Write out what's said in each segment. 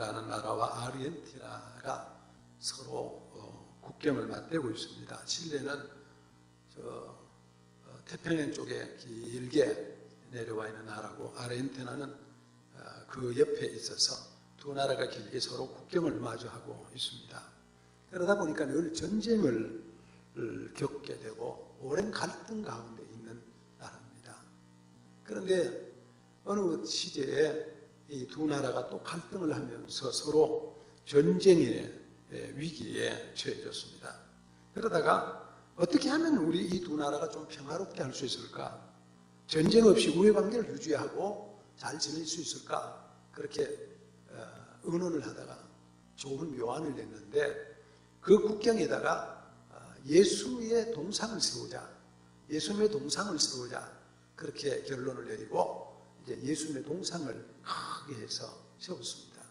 칠레라는 나라와 아르헨티나가 서로 국경을 맞대고 있습니다. 칠레는 태평양 쪽에 길게 내려와 있는 나라고 아르헨티나는 그 옆에 있어서 두 나라가 길게 서로 국경을 마주하고 있습니다. 그러다 보니까 늘 전쟁을 겪게 되고 오랜 갈등 가운데 있는 나라입니다. 그런데 어느 시대에 이 두 나라가 또 갈등을 하면서 서로 전쟁의 위기에 처해졌습니다. 그러다가 어떻게 하면 우리 이 두 나라가 좀 평화롭게 할 수 있을까? 전쟁 없이 우애 관계를 유지하고 잘 지낼 수 있을까? 그렇게 의논을 하다가 좋은 묘안을 냈는데 그 국경에다가 예수의 동상을 세우자, 예수님의 동상을 세우자 그렇게 결론을 내리고 이제 예수님의 동상을 크게 해서 세웠습니다.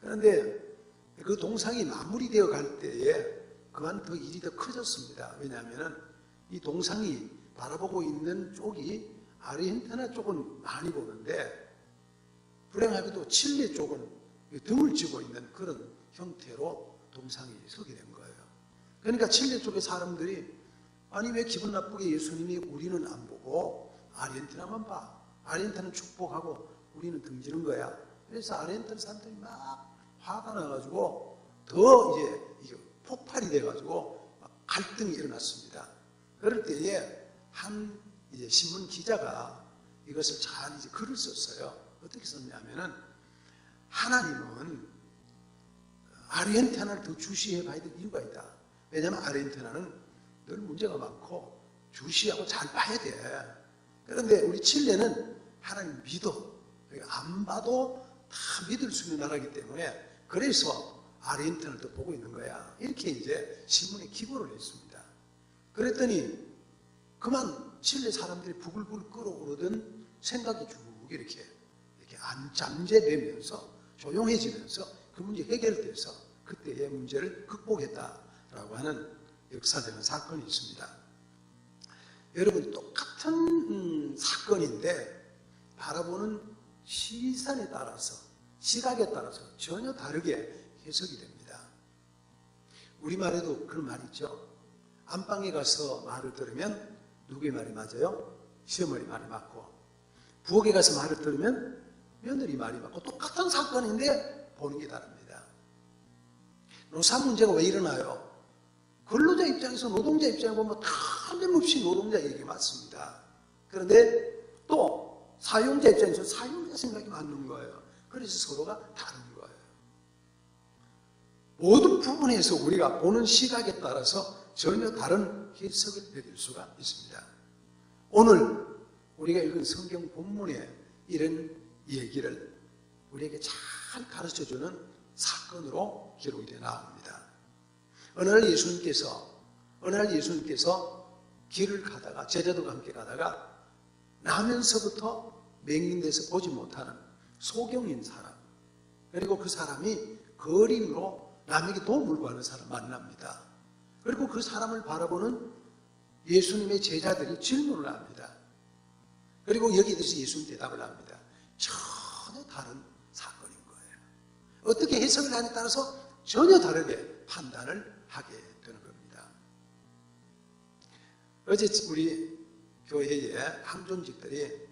그런데 그 동상이 마무리되어 갈 때에 그만 더 일이 더 커졌습니다. 왜냐하면 이 동상이 바라보고 있는 쪽이 아르헨티나 쪽은 많이 보는데 불행하게도 칠레 쪽은 등을 쥐고 있는 그런 형태로 동상이 서게 된 거예요. 그러니까 칠레 쪽의 사람들이 아니 왜 기분 나쁘게 예수님이 우리는 안 보고 아르헨티나만 봐. 아르헨티나는 축복하고 우리는 등지는 거야. 그래서 아르헨티나 사람들이 막 화가 나가지고 더 이제 폭발이 돼가지고 갈등이 일어났습니다. 그럴 때에 한 이제 신문 기자가 이것을 잘 이제 글을 썼어요. 어떻게 썼냐면은 하나님은 아르헨티나를 더 주시해 봐야 될 이유가 있다. 왜냐하면 아르헨티나는 늘 문제가 많고 주시하고 잘 봐야 돼. 그런데 우리 칠레는 하나님 믿어. 안 봐도 다 믿을 수 있는 나라이기 때문에 그래서 아르헨티나를 더 보고 있는 거야. 이렇게 이제 신문에 기고를 했습니다. 그랬더니 그만 칠레 사람들이 부글부글 끓어오르던 생각이 쭉 이렇게 잠재되면서 조용해지면서 그 문제 해결돼서 그때의 문제를 극복했다라고 하는 역사적인 사건이 있습니다. 여러분 똑같은 사건인데 바라보는 시선에 따라서 시각에 따라서 전혀 다르게 해석이 됩니다. 우리말에도 그런 말이 있죠. 안방에 가서 말을 들으면 누구의 말이 맞아요? 시어머니 말이 맞고 부엌에 가서 말을 들으면 며느리 말이 맞고 똑같은 사건인데 보는 게 다릅니다. 노사 문제가 왜 일어나요? 근로자 입장에서 노동자 입장에 보면 틀림없이 노동자 얘기 맞습니다. 그런데 또 사용자 입장에서 사용자 생각이 맞는 거예요. 그래서 서로가 다른 거예요. 모든 부분에서 우리가 보는 시각에 따라서 전혀 다른 해석을 내릴 수가 있습니다. 오늘 우리가 읽은 성경 본문에 이런 얘기를 우리에게 잘 가르쳐주는 사건으로 기록이 되어 나옵니다. 어느 날 예수님께서 길을 가다가 제자들과 함께 가다가 나면서부터 맹인돼서 보지 못하는 소경인 사람 그리고 그 사람이 거린으로 남에게 도움을 구하는 사람 만납니다. 그리고 그 사람을 바라보는 예수님의 제자들이 질문을 합니다. 그리고 여기에 대해서 예수님 대답을 합니다. 전혀 다른 사건인 거예요. 어떻게 해석을 하느냐에 따라서 전혀 다르게 판단을 하게 되는 겁니다. 어제 우리 교회에 항존직들이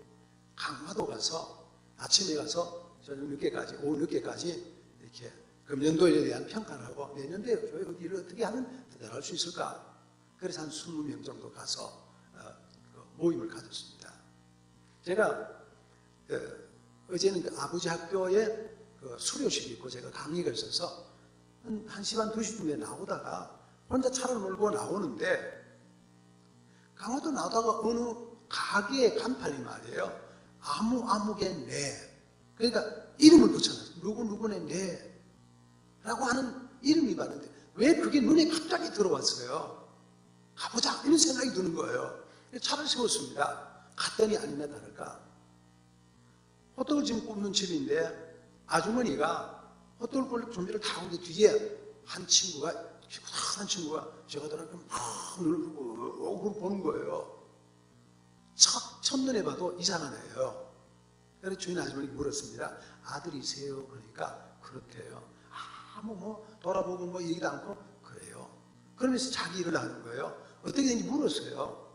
강화도 가서 아침에 가서 저녁 늦게까지 오후 늦게까지 이렇게 금년도에 대한 평가를 하고 내년도에 교회 어디를 어떻게 하면 더 잘할 수 있을까? 그래서 한 20명 정도 가서 모임을 가졌습니다. 제가 어제는 그 아버지 학교에 수료식이 있고 제가 강의가 있어서 한 1시 반 2시쯤에 나오다가 혼자 차를 몰고 나오는데 강화도 나오다가 어느 가게의 간판이 말이에요. 아무개 네. 그러니까 이름을 붙여놨어요. 누구누구네 네. 라고 하는 이름이 봤는데 왜 그게 눈에 갑자기 들어왔어요? 가보자 이런 생각이 드는 거예요. 차를 세웠습니다. 갔더니 아니나 다를까 호떡을 지금 굽는 집인데 아주머니가 호떡을 굽을 준비를 다 하는데 뒤에 한 친구가 제가 들어가면 막 눈을 그걸 보는 거예요. 첫눈에 봐도 이상한 애예요. 그래서 주인 아주머니가 물었습니다. 아들이세요? 그러니까 그렇대요. 아무 돌아보고 얘기도 않고 그래요. 그러면서 자기 일을 하는 거예요. 어떻게 되는지 물었어요.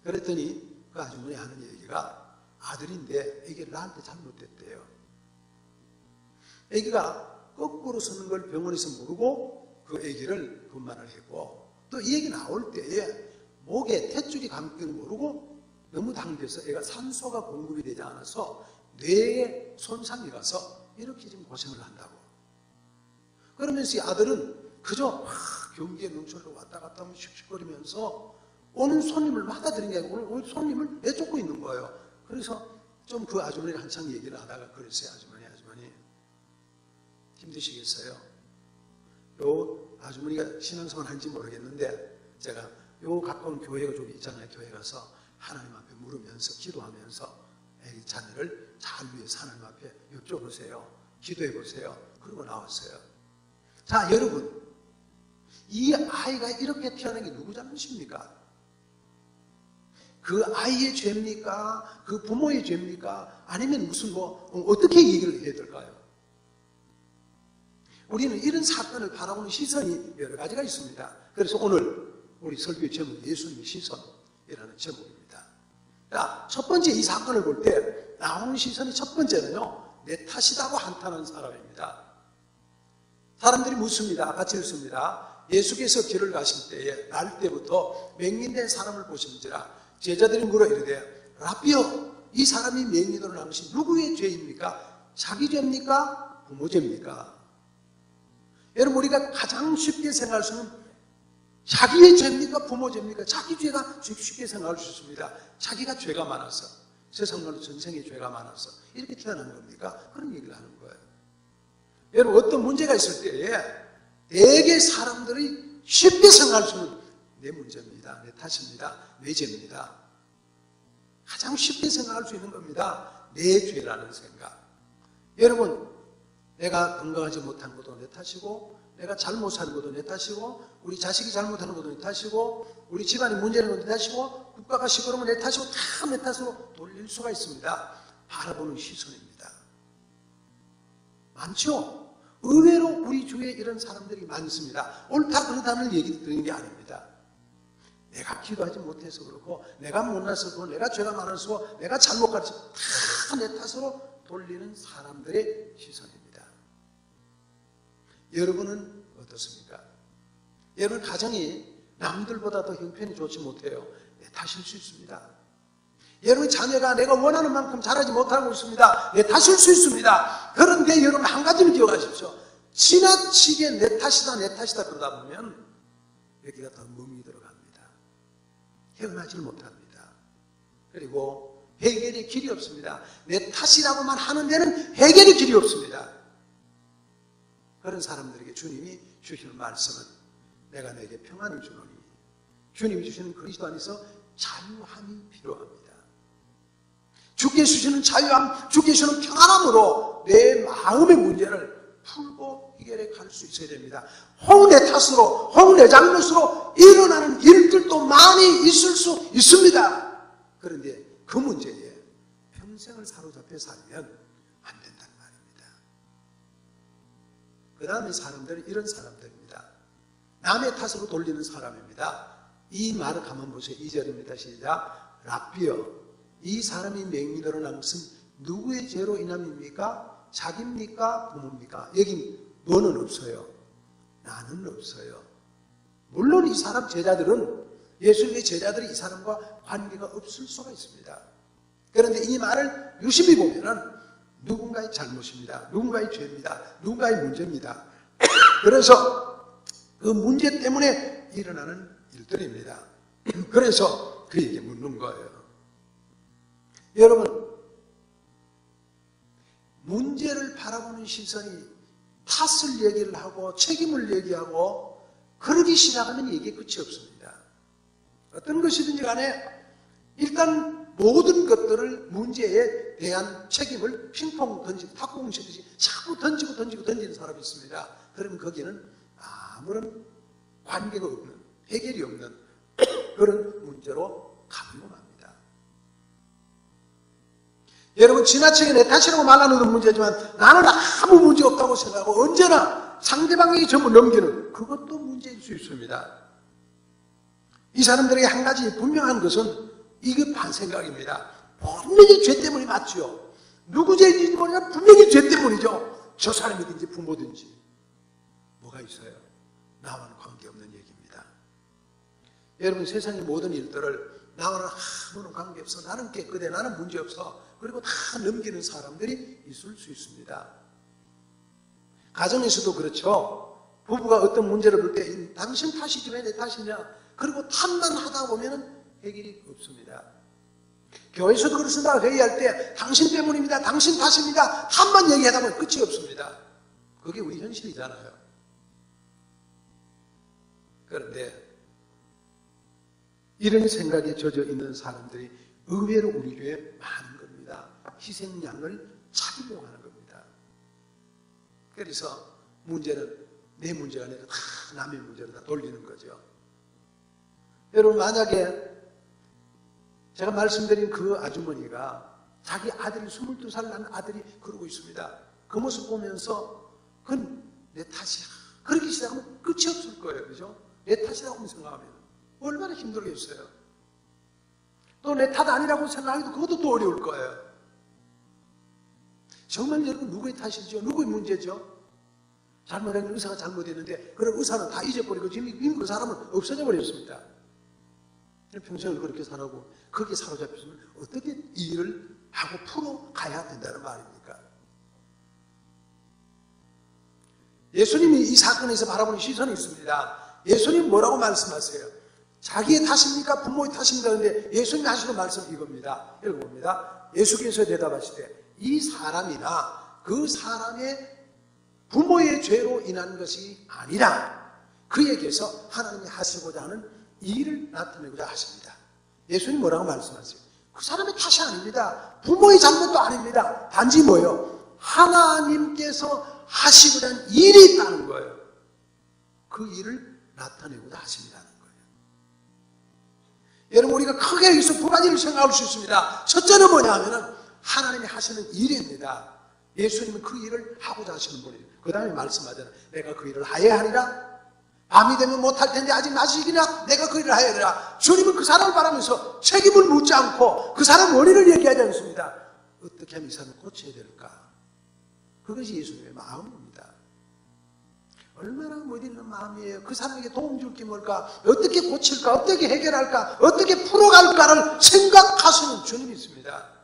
그랬더니 그 아주머니 하는 얘기가 아들인데 애기를 나한테 잘못됐대요. 애기가 거꾸로 서는 걸 병원에서 모르고 그 애기를 분만을 했고, 또 이 얘기 나올 때에 목에 탯줄이 감긴 걸 모르고 너무 당겨서 애가 산소가 공급이 되지 않아서 뇌에 손상이 가서 이렇게 지금 고생을 한다고. 그러면서 이 아들은 그저 경기에 눈초리로 왔다 갔다 하면 씩씩거리면서 오는 손님을 받아들인 게 아니고 오늘 손님을 내쫓고 있는 거예요. 그래서 좀 그 아주머니랑 한창 얘기를 하다가 그랬어요. 아주머니 힘드시겠어요? 요 아주머니가 신앙생활 한지 모르겠는데 제가 요 가까운 교회가 좀 있잖아요. 교회 가서 하나님 앞에 물으면서 기도하면서 이 자녀를 잘 위해서 하나님 앞에 여쭤보세요. 기도해 보세요. 그러고 나왔어요. 자, 여러분, 이 아이가 이렇게 태어난 게 누구 잘못입니까? 그 아이의 죄입니까? 그 부모의 죄입니까? 아니면 무슨 어떻게 얘기를 해야 될까요? 우리는 이런 사건을 바라보는 시선이 여러 가지가 있습니다. 그래서 오늘 우리 설교의 제목은 예수님의 시선이라는 제목입니다. 자, 첫 번째 이 사건을 볼 때 나오는 시선이 첫 번째는요, 내 탓이다고 한탄하는 사람입니다. 사람들이 묻습니다. 같이 읽습니다. 예수께서 길을 가실 때에 날 때부터 맹인된 사람을 보신지라 제자들이 물어 이르되 라비여, 이 사람이 맹인으로 남으신 누구의 죄입니까? 자기 죄입니까? 부모 죄입니까? 여러분, 우리가 가장 쉽게 생각할 수 있는 자기의 죄입니까? 부모 죄입니까? 자기 죄가 쉽게 생각할 수 있습니다. 자기가 죄가 많아서, 세상으로 전생에 죄가 많아서 이렇게 태어난 겁니까? 그런 얘기를 하는 거예요. 여러분, 어떤 문제가 있을 때에 대개 사람들이 쉽게 생각할 수 있는 내 문제입니다. 내 탓입니다. 내 죄입니다. 가장 쉽게 생각할 수 있는 겁니다. 내 죄라는 생각. 여러분, 내가 건강하지 못한 것도 내 탓이고, 내가 잘못 사는 것도 내 탓이고, 우리 자식이 잘못하는 것도 내 탓이고, 우리 집안이 문제는 것도 내 탓이고, 국가가 시끄러우면 내 탓이고, 다 내 탓으로 돌릴 수가 있습니다. 바라보는 시선입니다. 많죠? 의외로 우리 주위에 이런 사람들이 많습니다. 옳다 그르다는 얘기 드리는 게 아닙니다. 내가 기도하지 못해서 그렇고, 내가 못나서 그렇고, 내가 죄가 많아서 그렇고, 내가 잘못 가르쳐 다 내 탓으로 돌리는 사람들의 시선입니다. 여러분은 어떻습니까? 여러분 가정이 남들보다 더 형편이 좋지 못해요. 내 탓일 수 있습니다. 여러분 자녀가 내가 원하는 만큼 자라지 못하고 있습니다. 내 탓일 수 있습니다. 그런데 여러분 한 가지는 기억하십시오. 지나치게 내 탓이다 그러다 보면 여기가 더 멍이 들어갑니다. 헤어나질 못합니다. 그리고 해결의 길이 없습니다. 내 탓이라고만 하는 데는 해결의 길이 없습니다. 그런 사람들에게 주님이 주시는 말씀은 내가 너에게 평안을 주노니 주님이 주시는 그리스도 안에서 자유함이 필요합니다. 주께 주시는 자유함, 주께 주시는 평안함으로 내 마음의 문제를 풀고 해결해 갈 수 있어야 됩니다. 혹 내 탓으로, 혹 내 잘못으로 일어나는 일들도 많이 있을 수 있습니다. 그런데 그 문제에 평생을 사로잡혀 살면 안 된다는 말입니다. 그 다음에 사람들은 이런 사람들입니다. 남의 탓으로 돌리는 사람입니다. 이 말을 가만 보세요. 2절입니다. 시작. 라비여, 이 사람이 맹인으로 난 것은 누구의 죄로 인함입니까? 자기입니까? 부모입니까? 여기 너는 없어요. 나는 없어요. 물론 이 사람 제자들은, 예수님의 제자들이 이 사람과 관계가 없을 수가 있습니다. 그런데 이 말을 유심히 보면은 누군가의 잘못입니다. 누군가의 죄입니다. 누군가의 문제입니다. 그래서 그 문제 때문에 일어나는 일들입니다. 그래서 그에게 묻는 거예요. 여러분, 문제를 바라보는 시선이 탓을 얘기를 하고 책임을 얘기하고 그러기 시작하면 얘기에 끝이 없습니다. 어떤 것이든지 간에 일단 모든 것들을 문제에 대한 책임을 핑퐁 던지고 탁구공 치듯이 자꾸 던지는 사람이 있습니다. 그러면 거기는 아무런 관계가 없는, 해결이 없는 그런 문제로 가고 맙니다. 여러분, 지나치게 내 탓이라고 말하는 건 문제지만 나는 아무 문제 없다고 생각하고 언제나 상대방에게 전부 넘기는 그것도 문제일 수 있습니다. 이 사람들에게 한 가지 분명한 것은 이게 반생각입니다. 분명히 죄 때문이 맞죠. 누구 죄인지 모르지만 분명히 죄 때문이죠. 저 사람이든지 부모든지 뭐가 있어요? 나와는 관계없는 얘기입니다. 여러분, 세상의 모든 일들을 나와는 아무런 관계없어, 나는 깨끗해, 나는 문제없어, 그리고 다 넘기는 사람들이 있을 수 있습니다. 가정에서도 그렇죠. 부부가 어떤 문제를 볼 때 당신 탓이지 왜 내 탓이냐, 그리고 탓만 하다 보면 해결이 없습니다. 교회에서도 그렇습니다. 회의할 때 당신 때문입니다, 당신 탓입니다, 탓만 얘기하다 보면 끝이 없습니다. 그게 우리 현실이잖아요. 그런데 이런 생각에 젖어 있는 사람들이 의외로 우리 교회에 많은 겁니다. 희생양을 찾으려고 하는 겁니다. 그래서 문제는 내 문제가 아니라 다 남의 문제로 다 돌리는 거죠. 여러분, 만약에 제가 말씀드린 그 아주머니가 자기 아들이 22살 난 아들이 그러고 있습니다. 그 모습 보면서 그건 내 탓이야, 그렇게 시작하면 끝이 없을 거예요. 그죠? 내 탓이라고 생각하면 얼마나 힘들겠어요. 또 내 탓 아니라고 생각하기도 그것도 또 어려울 거예요. 정말 여러분, 누구의 탓이죠? 누구의 문제죠? 잘못한 의사가 잘못했는데 그런 의사는 다 잊어버리고 지금 이미 그 사람은 없어져 버렸습니다. 평생을 그렇게 살아고 거기에 사로잡혔으면 어떻게 이 일을 하고 풀어가야 된다는 말입니까? 예수님이 이 사건에서 바라보는 시선이 있습니다. 예수님 뭐라고 말씀하세요? 자기의 탓입니까? 부모의 탓입니까? 그런데 예수님이 하시는 말씀은 이겁니다. 읽어봅니다. 예수께서 대답하시되 이 사람이나 그 사람의 부모의 죄로 인한 것이 아니라 그에게서 하나님이 하시고자 하는 일을 나타내고자 하십니다. 예수님 뭐라고 말씀하세요? 그 사람의 탓이 아닙니다. 부모의 잘못도 아닙니다. 단지 뭐예요? 하나님께서 하시고자 하는 일이 있다는 거예요. 그 일을 나타내고자 하신다는 거예요. 여러분, 우리가 크게 여기서 두 가지를 생각할 수 있습니다. 첫째는 뭐냐 하면은 하나님이 하시는 일입니다. 예수님은 그 일을 하고자 하시는 분이에요. 그 다음에 말씀하잖아요. 내가 그 일을 하여야 하리라. 밤이 되면 못할 텐데 아직 낮이기나 내가 그 일을 하여야 하리라. 주님은 그 사람을 바라면서 책임을 묻지 않고 그 사람 원인을 얘기하지 않습니다. 어떻게 하면 이 사람을 고쳐야 될까? 그것이 예수님의 마음입니다. 얼마나 멋있는 마음이에요. 그 사람에게 도움 줄 게 뭘까? 어떻게 고칠까? 어떻게 해결할까? 어떻게 풀어갈까를 생각하시는 주님이 있습니다.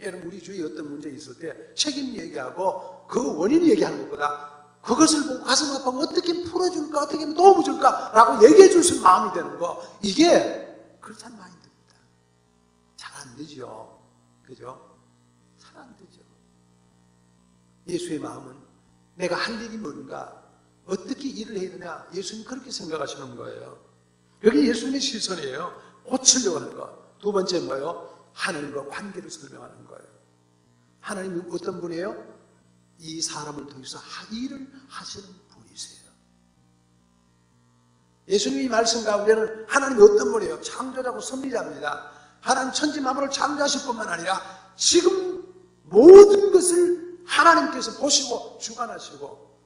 여러분, 우리 주위에 어떤 문제 있을 때 책임 얘기하고 그 원인 얘기하는 것보다 그것을 보고 가슴 아파하면 어떻게 풀어줄까? 어떻게 하면 도움을 줄까? 라고 얘기해 줄 수 있는 마음이 되는 거, 이게 그렇다는 마인드입니다. 잘 안 되죠. 그죠? 잘 안 되죠. 예수의 마음은 내가 할 일이 뭔가, 어떻게 일을 해야 되냐, 예수님 그렇게 생각하시는 거예요. 여기 예수님의 시선이에요. 고치려고 하는 거. 두 번째 뭐예요? 하나님과 관계를 설명하는 거예요. 하나님이 어떤 분이에요? 이 사람을 통해서 일을 하시는 분이세요. 예수님이 말씀 가운데는 하나님이 어떤 분이에요? 창조자고 섭리자입니다. 하나님 천지 만물을 창조하실 뿐만 아니라 지금 모든 것을 하나님께서 보시고 주관하시고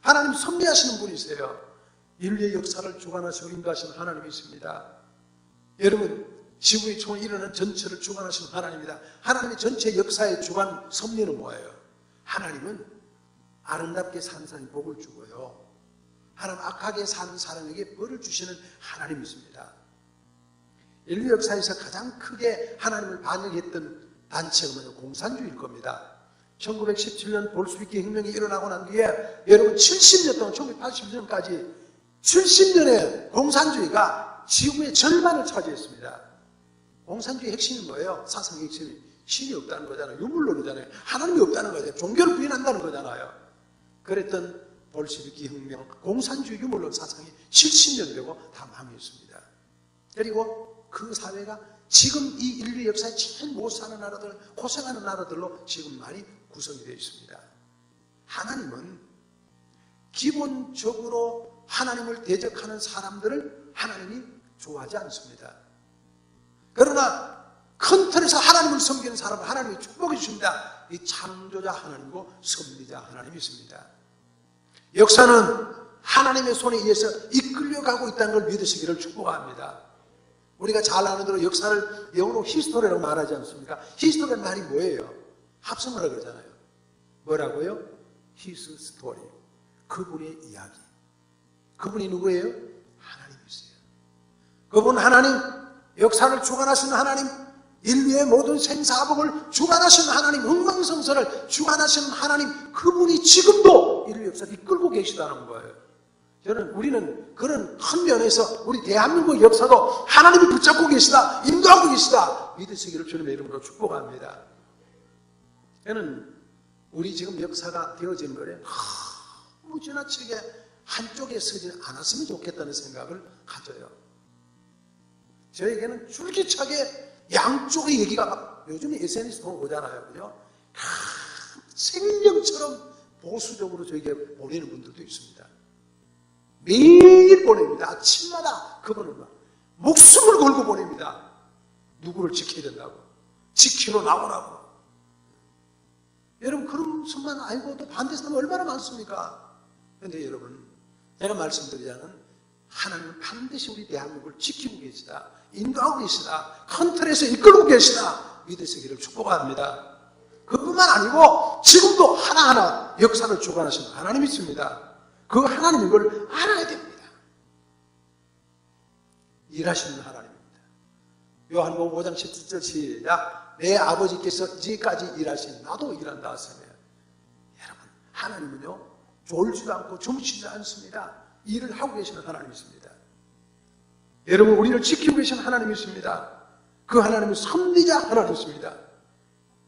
하나님 섭리하시는 분이세요. 인류의 역사를 주관하시고 인도하시는 하나님이십니다. 여러분, 지구에 총 일어나는 전체를 주관하시는 하나님입니다. 하나님의 전체 역사의 주관 섭리는 뭐예요? 하나님은 아름답게 산 사람이 복을 주고요, 하나님 악하게 사는 사람에게 벌을 주시는 하나님이십니다. 인류 역사에서 가장 크게 하나님을 반역했던 단체가 뭐냐? 공산주의일 겁니다. 1917년 볼셰비키 혁명이 일어나고 난 뒤에 여러분 70년 동안 1980년까지 70년의 공산주의가 지구의 절반을 차지했습니다. 공산주의 핵심이 뭐예요? 사상의 핵심이 신이 없다는 거잖아요. 유물론이잖아요. 하나님이 없다는 거잖아요. 종교를 부인한다는 거잖아요. 그랬던 볼셰비키 혁명, 공산주의 유물론 사상이 70년 되고 다 망했습니다. 그리고 그 사회가 지금 이 인류 역사에 제일 못 사는 나라들, 고생하는 나라들로 지금 많이 구성이 되어 있습니다. 하나님은 기본적으로 하나님을 대적하는 사람들을 하나님이 좋아하지 않습니다. 그러나 큰 틀에서 하나님을 섬기는 사람을 하나님이 축복해 주십니다. 이 창조자 하나님이고 섭리자 하나님이 있습니다. 역사는 하나님의 손에 의해서 이끌려가고 있다는 걸 믿으시기를 축복합니다. 우리가 잘 아는 대로 역사를 영어로 히스토리라고 말하지 않습니까? 히스토리라는 말이 뭐예요? 합성하라 그러잖아요. 뭐라고요? His story. 그분의 이야기. 그분이 누구예요? 하나님이세요. 그분 하나님, 역사를 주관하시는 하나님, 인류의 모든 생사복을 주관하시는 하나님, 흥망성쇠를 주관하시는 하나님, 그분이 지금도 인류 역사를 이끌고 계시다는 거예요. 우리는 그런 한 면에서 우리 대한민국 역사도 하나님이 붙잡고 계시다, 인도하고 계시다 믿으시기를 주님의 이름으로 축복합니다. 저는 우리 지금 역사가 되어진 거에 너무 지나치게 한쪽에 서지 않았으면 좋겠다는 생각을 가져요. 저에게는 줄기차게 양쪽의 얘기가 막 요즘에 SNS 오잖아요. 그죠? 생명처럼 보수적으로 저에게 보내는 분들도 있습니다. 매일 보냅니다. 아침마다 그분은 목숨을 걸고 보냅니다. 누구를 지켜야 된다고. 지키러 나오라고. 여러분 그런 것만 알고 또 반대 사람 얼마나 많습니까? 그런데 여러분 제가 말씀드리자면 하나님은 반드시 우리 대한민국을 지키고 계시다. 인도하고 계시다. 큰 틀에서 이끌고 계시다. 믿으시기를 축복합니다. 그뿐만 아니고 지금도 하나하나 역사를 주관하시는 하나님이 있습니다. 그 하나님인 걸 알아야 됩니다. 일하시는 하나님입니다. 요한복음 5장 17절 시작. 내 아버지께서 이제까지 일하신 나도 일한다 하시며 여러분 하나님은요 졸지도 않고 주무시지도 않습니다. 일을 하고 계시는 하나님이십니다. 여러분 우리를 지키고 계시는 하나님이십니다. 그 하나님은 섭리자 하나님이십니다.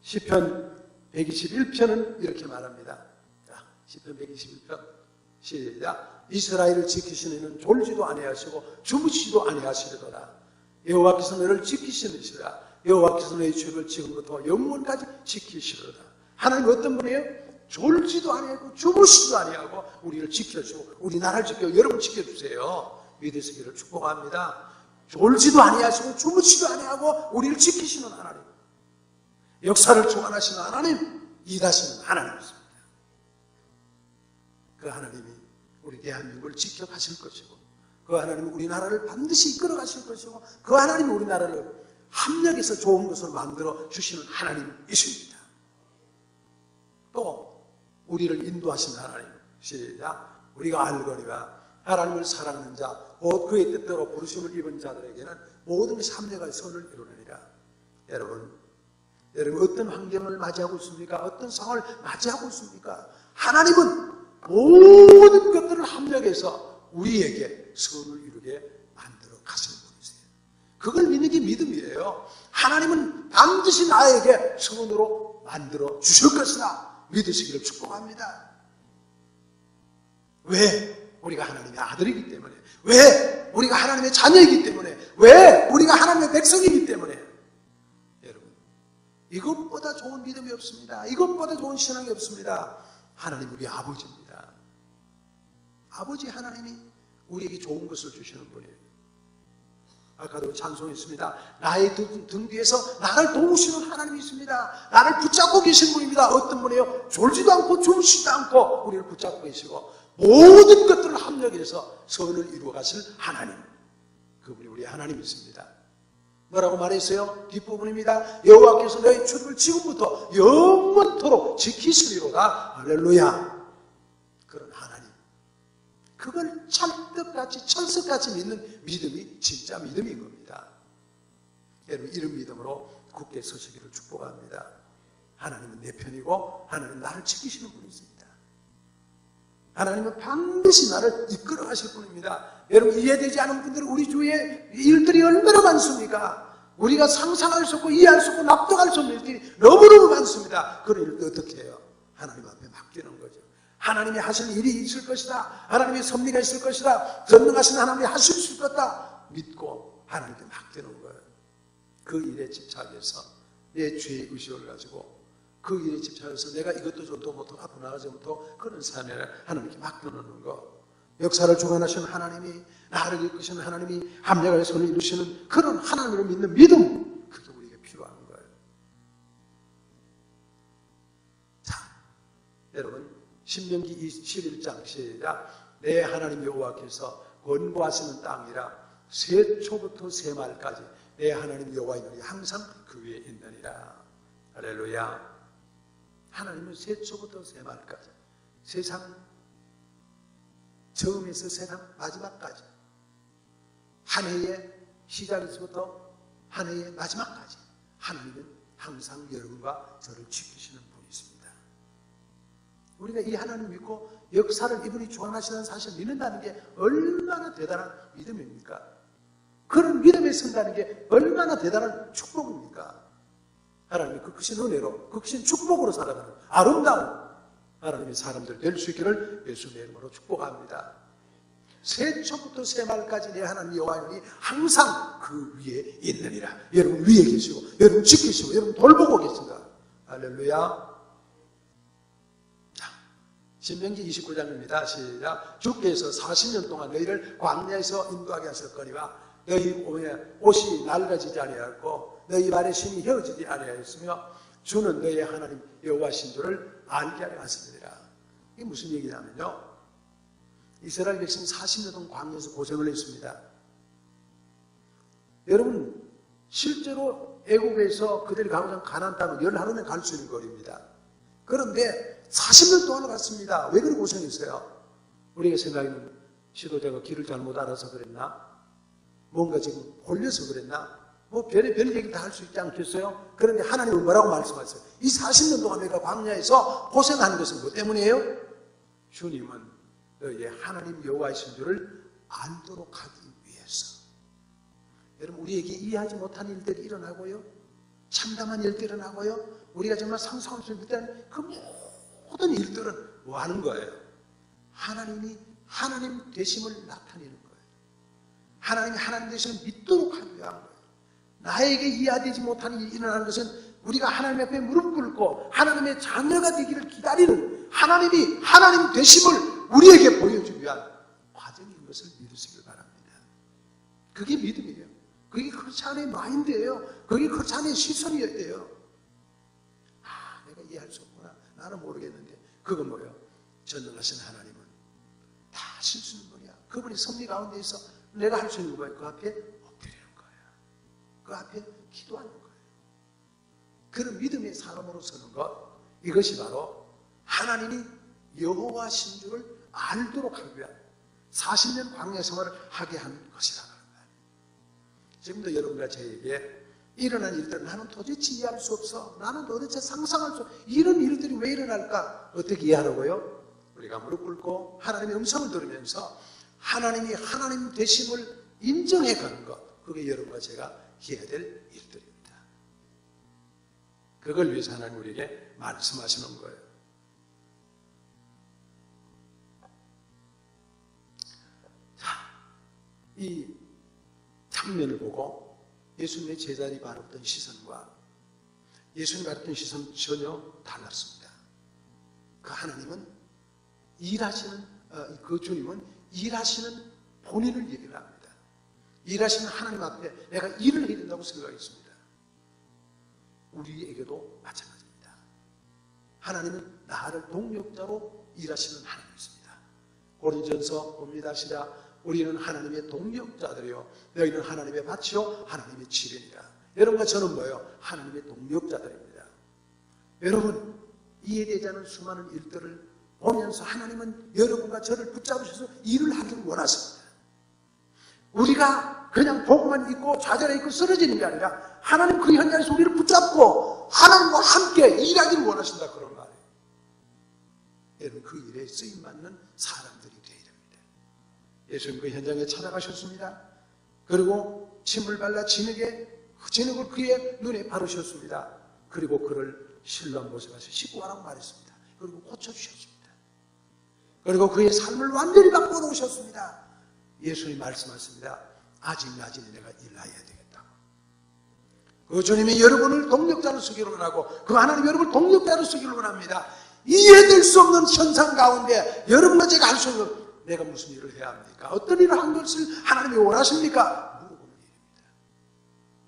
시편 121편은 이렇게 말합니다. 자, 시편 121편 시작. 이스라엘을 지키시는 이는 졸지도 아니하시고 주무시지도 아니하시리로다. 여호와께서 너를 지키시느시라. 여호와께서 너의 죄를 지금부터 영원까지 지키시리로다. 하나님 어떤 분이에요? 졸지도 아니하고 주무시지도 아니하고 우리를 지켜주고 우리 나라를 지켜 여러분 지켜주세요. 믿으시기를 축복합니다. 졸지도 아니하시고 주무시지도 아니하고 우리를 지키시는 하나님, 역사를 주관하시는 하나님, 일하시는 하나님이십니다. 그 하나님이 우리 대한민국을 지켜가실 것이고 그 하나님은 우리나라를 반드시 이끌어 가실 것이고 그 하나님이 우리나라를 합력해서 좋은 것으로 만들어 주시는 하나님이십니다. 또 우리를 인도하시는 하나님, 시작. 우리가 알거니와 하나님을 사랑하는 자, 곧 그의 뜻대로 부르심을 입은 자들에게는 모든 것이 합력하여 선을 이루느니라. 여러분 어떤 환경을 맞이하고 있습니까? 어떤 상황을 맞이하고 있습니까? 하나님은 모든 것들을 합력해서 우리에게 선을 이루게 만들어 가시는 분이세요. 그걸 믿는 게 믿음이에요. 하나님은 반드시 나에게 선으로 만들어 주실 것이다. 믿으시기를 축복합니다. 왜? 우리가 하나님의 아들이기 때문에. 왜? 우리가 하나님의 자녀이기 때문에. 왜? 우리가 하나님의 백성이기 때문에. 여러분, 이것보다 좋은 믿음이 없습니다. 이것보다 좋은 신앙이 없습니다. 하나님 우리 아버지입니다. 아버지 하나님이 우리에게 좋은 것을 주시는 분이에요. 아까도 찬송했습니다. 나의 등 뒤에서 나를 도우시는 하나님이 있습니다. 나를 붙잡고 계신 분입니다. 어떤 분이에요? 졸지도 않고 주무시지도 않고 우리를 붙잡고 계시고 모든 것들을 합력해서 선을 이루어 가실 하나님, 그분이 우리 하나님이십니다. 뭐라고 말했어요? 뒷부분입니다. 여호와께서 너희 주를 지금부터 영원토록 지키시리로다. 할렐루야. 그런 하나님, 그걸 찰떡같이 철석같이 믿는 믿음이 진짜 믿음인 겁니다. 여러분 이런 믿음으로 굳게 서시기를 축복합니다. 하나님은 내 편이고 하나님은 나를 지키시는 분이십니다. 하나님은 반드시 나를 이끌어 가실 분입니다. 여러분 이해되지 않은 분들은 우리 주위에 일들이 얼마나 많습니까? 우리가 상상할 수 없고 이해할 수 없고 납득할 수 없는 일들이 너무너무 많습니다. 그런 일을 어떻게 해요? 하나님 앞에 맡기는 거죠. 하나님이 하실 일이 있을 것이다. 하나님의 섭리가 있을 것이다. 전능하신 하나님이 하실 수 있을 것이다. 믿고 하나님께 맡기는 거예요. 그 일에 집착해서 내 죄의 의식을 가지고 그 일에 집착해서 내가 이것도 좀 못하고 앞으로 나가지 못하고 그런 삶에 하나님께 맡겨놓는 거. 역사를 주관하시는 하나님이, 나를 이끄시는 하나님이, 합력의 손을 이루시는 그런 하나님을 믿는 믿음, 그게 우리에게 필요한 거예요. 자, 여러분 신명기 27장 시작. 내 하나님 여호와께서 권고하시는 땅이라 세초부터 세말까지 내 하나님 여호와의 눈이 항상 그 위에 있느니라. 할렐루야. 하나님은 세초부터 세말까지, 세상 처음에서 세상 마지막까지, 한 해의 시작에서부터 한 해의 마지막까지 하나님은 항상 여러분과 저를 지키시는 분이십니다. 우리가 이 하나님 믿고 역사를 이분이 주관하시는 사실을 믿는다는 게 얼마나 대단한 믿음입니까? 그런 믿음에 선다는 게 얼마나 대단한 축복입니까? 하나님이 그 크신 은혜로, 그 크신 축복으로 살아가는 아름다운 하나님의 사람들 될 수 있기를 예수님의 이름으로 축복합니다. 세초부터 세말까지 내 하나님 여호와의 항상 그 위에 있느니라. 여러분 위에 계시고, 여러분 지키시고, 여러분 돌보고 계신다. 할렐루야. 자, 신명기 29장입니다. 시작. 주께서 40년 동안 너희를 광야에서 인도하게 하셨거니와 너희 옷이 낡아지지 아니하였고 너희 발의 심이 휘어지지 아니하였으며 주는 너희의 하나님 여호와신 줄을 알게 하려 하셨느니라. 이게 무슨 얘기냐면요, 이스라엘 백성 40년 동안 광야에서 고생을 했습니다. 여러분 실제로 애국에서 그들이 가고자 가나안 땅은 열하루면 갈 수 있는 거리입니다. 그런데 40년 동안 갔습니다. 왜 그렇게 고생했어요? 우리가 생각하는 지도자가 길을 잘못 알아서 그랬나? 뭔가 지금 홀려서 그랬나? 뭐 별의별 얘기 다 할 수 있지 않겠어요? 그런데 하나님은 뭐라고 말씀하세요? 이 40년 동안 내가 광야에서 고생하는 것은 뭐 때문이에요? 주님은 너희의 하나님 여호와이신 줄을 알도록 하기 위해서. 여러분 우리에게 이해하지 못한 일들이 일어나고요, 참담한 일들이 일어나고요, 우리가 정말 상상할 수 없는 그 모든 일들은 뭐 하는 거예요? 하나님이 하나님 되심을 나타내는 거예요. 하나님이 하나님 되심을 믿도록 하기 위한 거예요. 나에게 이해되지 못한 일이 일어나는 것은 우리가 하나님 앞에 무릎 꿇고 하나님의 자녀가 되기를 기다리는 하나님이 하나님 되심을 우리에게 보여주기 위한 과정인 것을 믿으시길 바랍니다. 그게 믿음이에요. 그게 크리스찬의 마인드예요. 그게 크리스찬의 시선이어야 돼요. 아, 내가 이해할 수 없구나. 나는 모르겠는데. 그건 뭐예요? 전능하신 하나님은 다 실수는 분이야. 그분이 섭리 가운데 있어 내가 할 수 있는 거예요. 그 앞에 엎드리는 거예요. 그 앞에 기도하는 거예요. 그런 믿음의 사람으로 서는 것, 이것이 바로 하나님이 여호와신 줄을 알도록 하기 위한 40년 광야 생활을 하게 한 것이라는 거예요. 지금도 여러분과 저에게 일어난 일들은 나는 도대체 이해할 수 없어. 나는 도대체 상상할 수 없어. 이런 일들이 왜 일어날까? 어떻게 이해하라고요? 우리가 무릎 꿇고 하나님의 음성을 들으면서 하나님이 하나님 되심을 인정해 가는 것, 그게 여러분과 제가 해야 될 일들입니다. 그걸 위해서 하나님 우리에게 말씀하시는 거예요. 자, 이 장면을 보고 예수님의 제자들이 바라봤던 시선과 예수님이 바라봤던 시선은 전혀 달랐습니다. 그 하나님은 일하시는, 그 주님은 일하시는 본인을 얘기를 합니다. 일하시는 하나님 앞에 내가 일을 해야 된다고 생각했습니다. 우리에게도 마찬가지입니다. 하나님은 나를 동력자로 일하시는 하나님이십니다. 고린전서 봅니다. 시작. 우리는 하나님의 동력자들이요 너희는 하나님의 밭이요 하나님의 집이니라. 여러분과 저는 뭐예요? 하나님의 동력자들입니다. 여러분 이해되지 않은 수많은 일들을 보면서 하나님은 여러분과 저를 붙잡으셔서 일을 하기를 원하십니다. 우리가 그냥 보고만 있고 좌절해 있고 쓰러지는 게 아니라 하나님 그 현장에서 우리를 붙잡고 하나님과 함께 일하기를 원하신다, 그런 말이에요. 여러분 그 일에 쓰임받는 사람들이 되어야 됩니다. 예수님 그 현장에 찾아가셨습니다. 그리고 침을 발라 진흙을 그의 눈에 바르셨습니다. 그리고 그를 실로암 못에 가서 씻고 와라고 말했습니다. 그리고 고쳐주셨습니다. 그리고 그의 삶을 완전히 바꿔놓으셨습니다. 예수님이 말씀하셨습니다. 아직 낮이니 내가 일하여야 되겠다고. 그 주님이 여러분을 동력자로 쓰기를 원하고 그 하나님 여러분을 동력자로 쓰기를 원합니다. 이해될 수 없는 현상 가운데 여러분과 제가 할 수 있는, 내가 무슨 일을 해야 합니까? 어떤 일을 한 것을 하나님이 원하십니까? 물어보는 일입니다.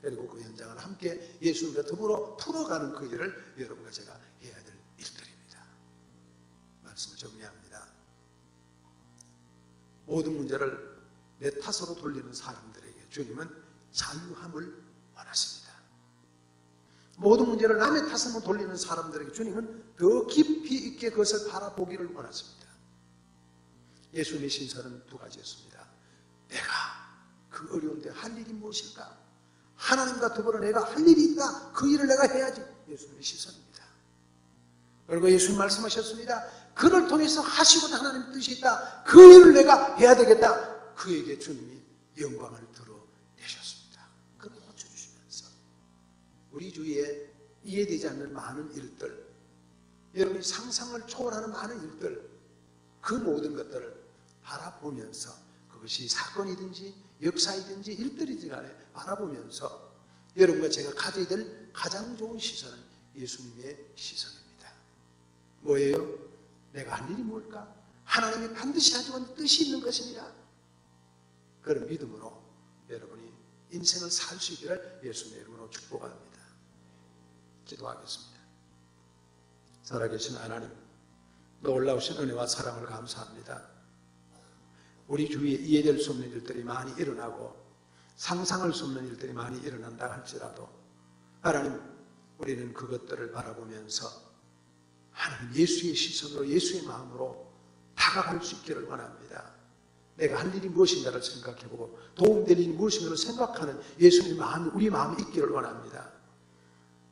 그리고 그 현장을 함께 예수님과 더불어 풀어가는 그 일을 여러분과 제가 해야 될 일들입니다. 말씀을 정리합니다. 모든 문제를 내 탓으로 돌리는 사람들에게 주님은 자유함을 원하십니다. 모든 문제를 남의 탓으로 돌리는 사람들에게 주님은 더 깊이 있게 그것을 바라보기를 원하십니다. 예수님의 신선은 두 가지였습니다. 내가 그 어려운데 할 일이 무엇일까? 하나님과 더불어 내가 할 일이 있다. 그 일을 내가 해야지. 예수님의 시선입니다. 그리고 예수님 말씀하셨습니다. 그를 통해서 하시고자 하나님의 뜻이 있다. 그 일을 내가 해야 되겠다. 그에게 주님이 영광을 드러내셨습니다. 그걸 고쳐주시면서 우리 주위에 이해되지 않는 많은 일들, 여러분이 상상을 초월하는 많은 일들, 그 모든 것들을 바라보면서 그것이 사건이든지 역사이든지 일들이든지 간에 바라보면서 여러분과 제가 가져야 될 가장 좋은 시선은 예수님의 시선입니다. 뭐예요? 내가 할 일이 뭘까? 하나님이 반드시 하시는 뜻이 있는 것입니다. 그런 믿음으로 여러분이 인생을 살 수 있기를 예수님의 이름으로 축복합니다. 기도하겠습니다. 살아계신 하나님, 놀라우신 은혜와 사랑을 감사합니다. 우리 주위에 이해될 수 없는 일들이 많이 일어나고 상상할 수 없는 일들이 많이 일어난다 할지라도 하나님, 우리는 그것들을 바라보면서 하나님 예수의 시선으로 예수의 마음으로 다가갈 수 있기를 원합니다. 내가 할 일이 무엇인가를 생각해보고 도움될 일이 무엇인가를 생각하는 예수님의 마음이 우리 마음에 있기를 원합니다.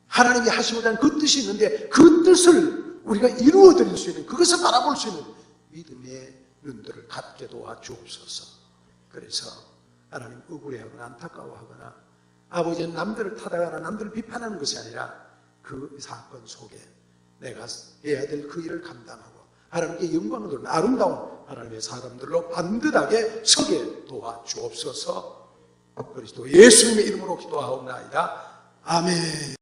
하나님이 하시고자 하는 그 뜻이 있는데 그 뜻을 우리가 이루어드릴 수 있는, 그것을 바라볼 수 있는 믿음의 눈들을 갖게 도와주옵소서. 그래서 하나님 억울해하거나 안타까워하거나 아버지는 남들을 타다가나 남들을 비판하는 것이 아니라 그 사건 속에 내가 해야 될 그 일을 감당하고 하나님께 영광을 돌리는 아름다운 하나님의 사람들로 반듯하게 서게 도와주옵소서. 그리스도 예수님의 이름으로 기도하옵나이다. 아멘.